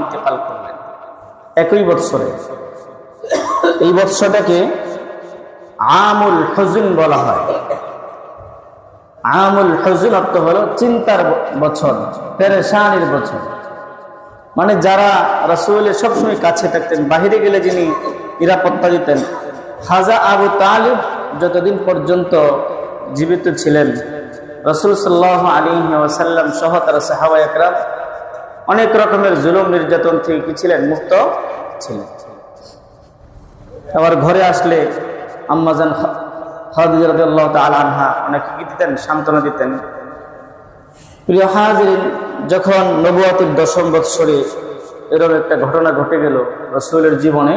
ইন্তেকাল করলেন একই বৎসরে। এই বৎসরটাকে আমুল হুজুন বলা হয়। আমুল হুজুন অর্থ হলো চিন্তার বছর, পেরেশানির বছর। মানে যারা রাসূলের সবসময় কাছে থাকতেন, বাহিরে গেলে যিনি নিরাপত্তা দিতেন, খাজা আবু তালিব যতদিন পর্যন্ত জীবিত ছিলেন, রাসূল সাল্লাল্লাহু আলাইহি ওয়াসাল্লাম সহ তার সাহাবায়ে কেরাম অনেক রকমের জুলুম নির্যাতন থেকে কি ছিলেন? মুক্ত ছিলেন। আবার ঘরে আসলে আম্মাজান খাদিজা রাদিয়াল্লাহু তাআলা আনহা অনেকে কি দিতেন? সান্ত্বনা দিতেন। প্রিয় হাজিরিন, যখন নবুয়তের 10ম বৎসরে এরকম একটা ঘটনা ঘটে গেল রাসূলের জীবনে,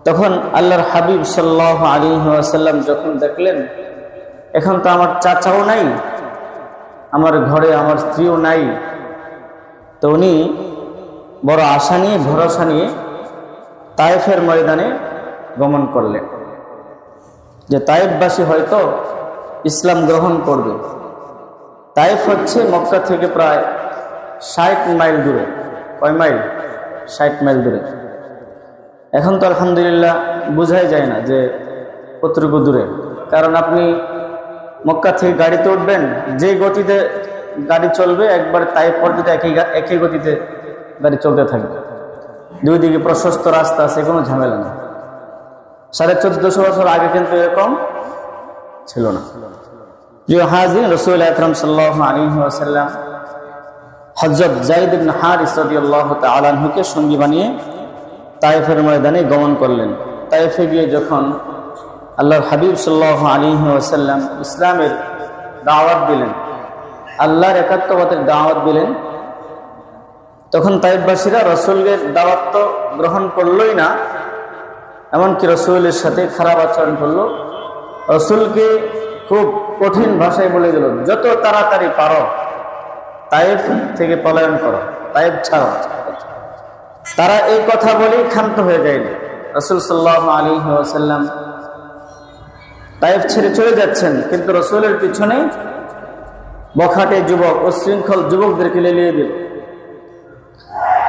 তখন আল্লাহর হাবিব সাল্লাল্লাহু আলাইহি ওয়াসাল্লাম যখন দেখলেন এখন তো আমার চাচাও নাই, আমার ঘরে আমার স্ত্রীও নাই, তো উনি বড় আশা নিয়ে ভরসা নিয়ে তায়েফের ময়দানে গমন করলেন যে তায়েফবাসী হয়তো ইসলাম গ্রহণ করবে। তায়েফ হচ্ছে মক্কা থেকে প্রায় 60 মাইল দূরে। কয় মাইল? 60 মাইল দূরে। এখন তো আলহামদুলিল্লাহ বোঝাই যায় না যে কতটুকু দূরে, কারণ আপনি মক্কা থেকে গাড়িতে উঠবেন, যে গতিতে গাড়ি চলবে একবার তায়েফ পর্যন্ত একই গতিতে গাড়ি চলতে থাকবে। দুই দিকে প্রশস্ত রাস্তা আছে, কোনো ঝামেলা নেই। 1450 বছর আগে কিন্তু এরকম ছিল না। প্রিয় হাজির, রাসূল আকরাম সাল্লাল্লাহু আলাইহি ওয়াসাল্লাম হযরত যায়েদ ইবনে হারিস রাদিয়াল্লাহু তাআলা আনহুকে সঙ্গী বানিয়ে তায়েফের ময়দানে গমন করলেন। তায়েফে গিয়ে যখন আল্লাহর হাবিব সাল্লাল্লাহু আলাইহি ওয়াসাল্লাম ইসলামের দাওয়াত দিলেন, আল্লাহর একাত্মবাদের দাওয়াত দিলেন, তখন তায়েফবাসীরা রাসূলের দাওয়াত তো গ্রহণ করলই না, এমনকি রাসূলের সাথে খারাপ আচরণ করলো। রাসূলকে খুব কঠিন ভাষায় বলে গেল, যত তাড়াতাড়ি পারো তায়েফ থেকে পলায়ন করো, তায়েফ ছাড়ো। তারা এই কথা বলেই ক্ষান্ত হয়ে যায়নি। রাসূল সাল্লাল্লাহু আলাইহি ওয়াসাল্লাম তায়েফ ছেড়ে চলে যাচ্ছেন, কিন্তু রাসূলের পিছনে বখাটে যুবক, উচ্ছৃঙ্খল যুবকদেরকে লেলিয়ে দিল।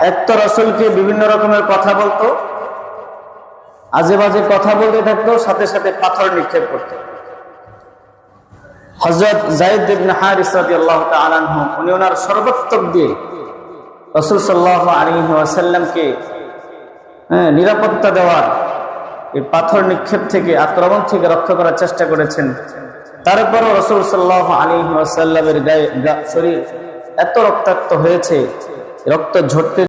এক তো রাসূলকে বিভিন্ন রকমের কথা বলতো, আজে বাজে কথা বলতে থাকতো, সাথে সাথে পাথর নিক্ষেপ করতো। হযরত যায়েদ ইবনে হারিস রাদিয়াল্লাহু তাআলা আনহু উনি ওনার সর্বোত্তম দিয়ে রাসূল সাল্লাল্লাহু আলাইহি ওয়াসাল্লামকে নিরাপত্তা দেওয়ার, এই পাথর নিক্ষেপ থেকে, আক্রমণ থেকে রক্ষা করার চেষ্টা করেছেন। তারপরও রাসূল সাল্লাল্লাহু আলাইহি ওয়াসাল্লামের গায়ে শরীর এত রক্তাক্ত হয়েছে, রক্ত ঝরতে